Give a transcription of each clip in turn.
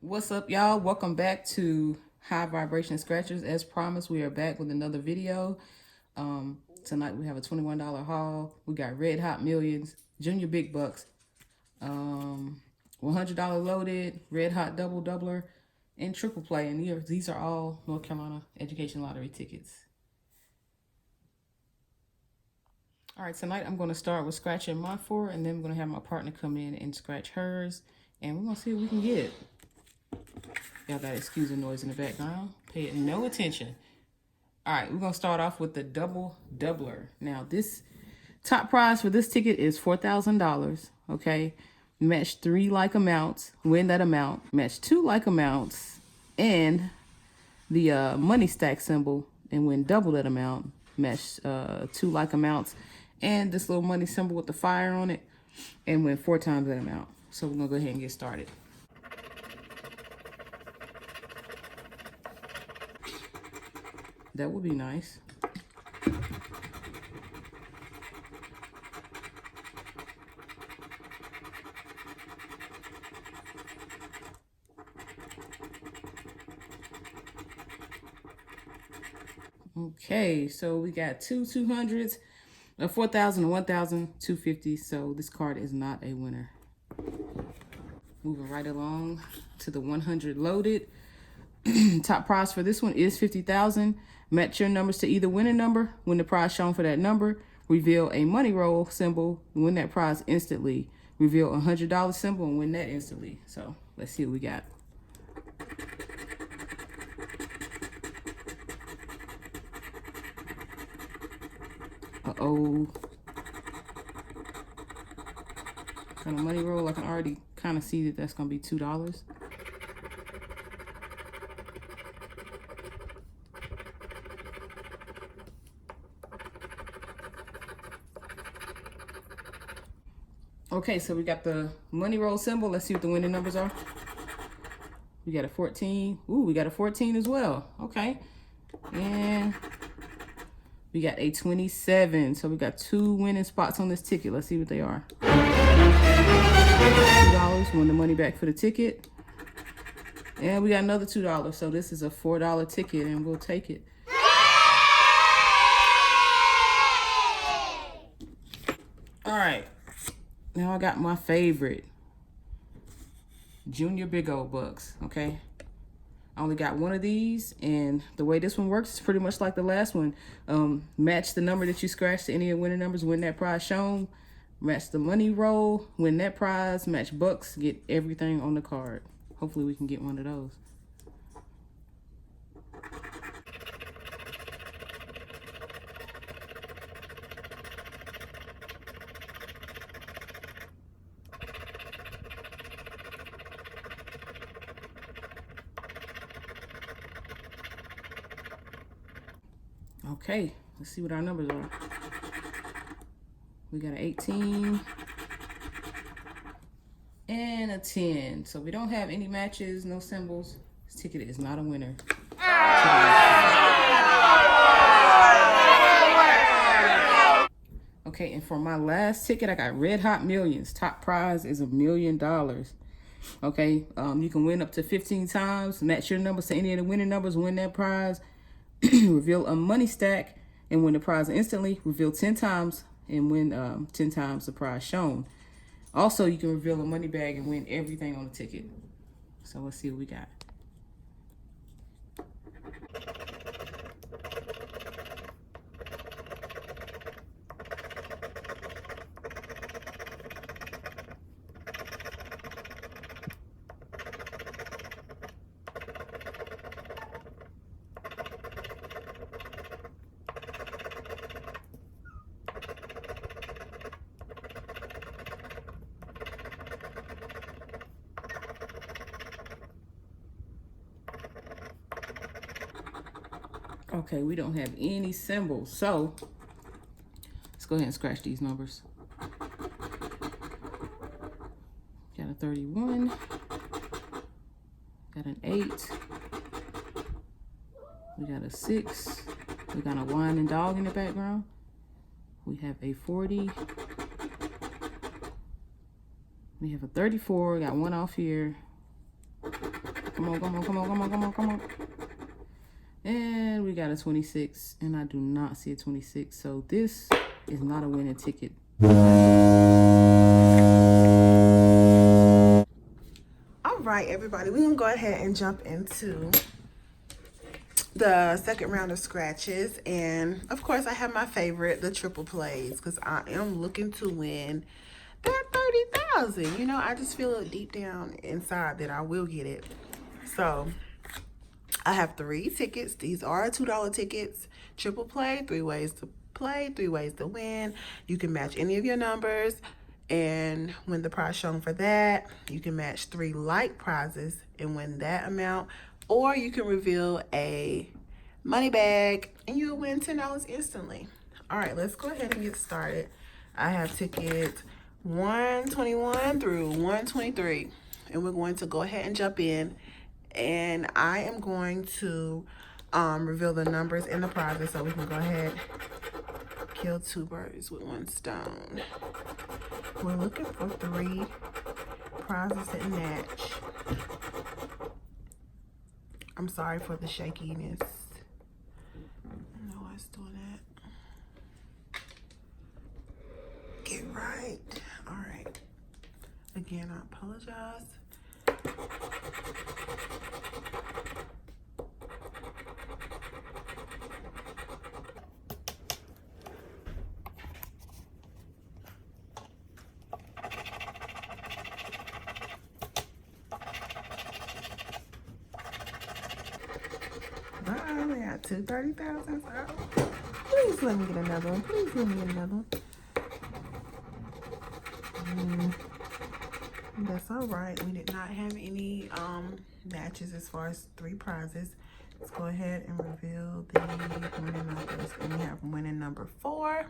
What's up, y'all? Welcome back to High Vibration Scratchers. As promised, we are back with another video. Tonight we have a $21 haul. We got Red Hot Millions, Junior Big Bucks, $100 loaded, Red Hot Double Doubler, and Triple Play. And these are all North Carolina Education Lottery tickets. All right, tonight I'm going to start with scratching my four, and then I'm going to have my partner come in and scratch hers, and we're going to see what we can get. Y'all gotta excuse the noise in the background. Pay it no attention. All right, we're gonna start off with the double doubler. Now, this top prize for this ticket is $4,000. Okay, match 3 like amounts, win that amount. Match 2 like amounts, and the money stack symbol, and win double that amount. Match 2 like amounts, and this little money symbol with the fire on it, and win 4 times that amount. So we're gonna go ahead and get started. That would be nice. Okay, so we got two 200s, a 4,000, 1,000, 250. So this card is not a winner. Moving right along to the 100 loaded. Top prize for this one is $50,000. Match your numbers to either winning number. Win the prize shown for that number. Reveal a money roll symbol. Win that prize instantly. Reveal a $100 symbol and win that instantly. So let's see what we got. Uh-oh. Kind of money roll. I can already kind of see that that's going to be $2. Okay, so we got the money roll symbol. Let's see what the winning numbers are. We got a 14. Ooh, we got a 14 as well. Okay. And we got a 27. So we got 2 winning spots on this ticket. Let's see what they are. $2, win the money back for the ticket. And we got another $2. So this is a $4 ticket, and we'll take it. All right. Now I got my favorite, Junior Big Old Bucks, okay? I only got one of these, and the way this one works is pretty much like the last one. Match the number that you scratched to any of the winning numbers, win that prize shown. Match the money roll, win that prize. Match bucks, get everything on the card. Hopefully we can get one of those. Okay, let's see what our numbers are. We got an 18 and a 10. So we don't have any matches, no symbols. This ticket is not a winner. Okay, and for my last ticket, I got Red Hot Millions. Top prize is $1 million. Okay, you can win up to 15 times. Match your numbers to any of the winning numbers, win that prize. Reveal a money stack and win the prize instantly. Reveal 10 times and win 10 times the prize shown. Also, you can reveal a money bag and win everything on the ticket. So let's see what we got. Okay, we don't have any symbols, so let's go ahead and scratch these numbers. Got a 31, got an 8, we got a 6, we got a whining dog in the background, we have a 40, we have a 34, got one off here, Come on, come on, come on, come on, come on, come on. And we got a 26, and I do not see a 26. So this is not a winning ticket. All right, everybody, we're gonna go ahead and jump into the second round of scratches. And of course, I have my favorite, the triple plays, because I am looking to win that 30,000. You know, I just feel it deep down inside that I will get it. So I have 3 tickets. These are $2 tickets. Triple play, 3 ways to play, 3 ways to win. You can match any of your numbers and win the prize shown for that. You can match 3 like prizes and win that amount. Or you can reveal a money bag and you'll win $10 instantly. All right, let's go ahead and get started. I have tickets 121 through 123. And we're going to go ahead and jump in. And I am going to reveal the numbers and the prizes so we can go ahead and kill 2 birds with 1 stone. We're looking for 3 prizes that match. I'm sorry for the shakiness. I know I was doing that. Get right. All right. Again, I apologize. I only got 2 30,000. Please let me get another one. Please let me get another one. That's all right. We did not have any matches as far as 3 prizes. Let's go ahead and reveal the winning numbers. And we have winning number 4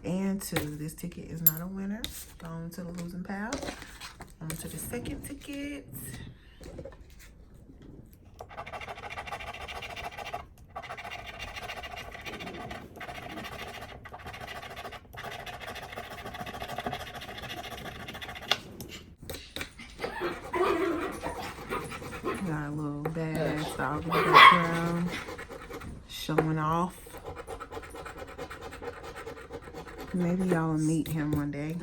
and 2. This ticket is not a winner. On to the losing pile. On to the second ticket. Got a little badass dog in the background showing off. Maybe y'all will meet him one day.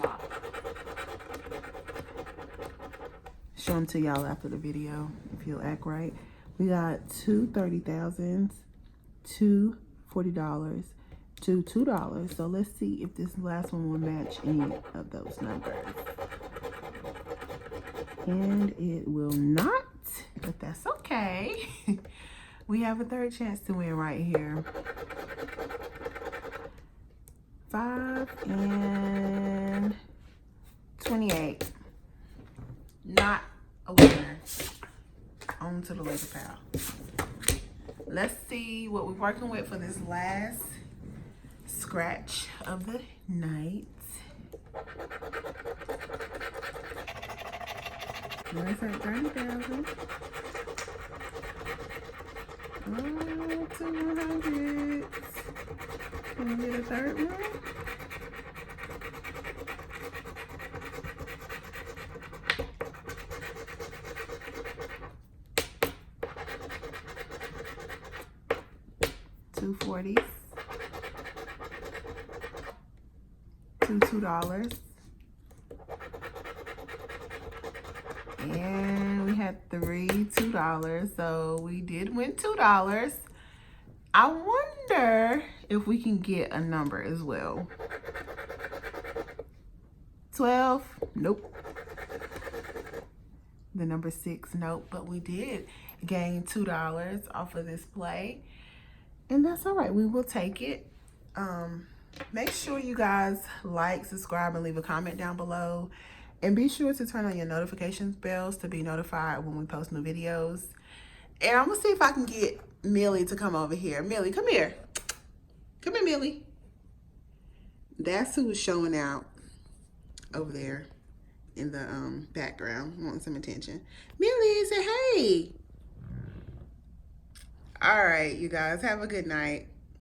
Show him to y'all after the video if he'll act right. We got 2 30,000s, 2 $40, 2 $2. So let's see if this last one will match any of those numbers. And it will not, but that's okay. We have a 3rd chance to win right here. 5 and 28. Not a winner. On to the laser pile. Let's see what we're working with for this last scratch of the night. Where's our 30,000? Oh, 200. Can we get a 3rd one? Two 40s. 2 $2. And we had 3 $2. So we did win $2. I wonder if we can get a number as well. 12, nope. The number 6, nope. But we did gain $2 off of this play. And that's all right. We will take it. Make sure you guys like, subscribe, and leave a comment down below. And be sure to turn on your notifications bells to be notified when we post new videos. And I'm going to see if I can get Millie to come over here. Millie, come here. Come here, Millie. That's who was showing out over there in the background, wanting some attention. Millie, say hey. All right, you guys, have a good night.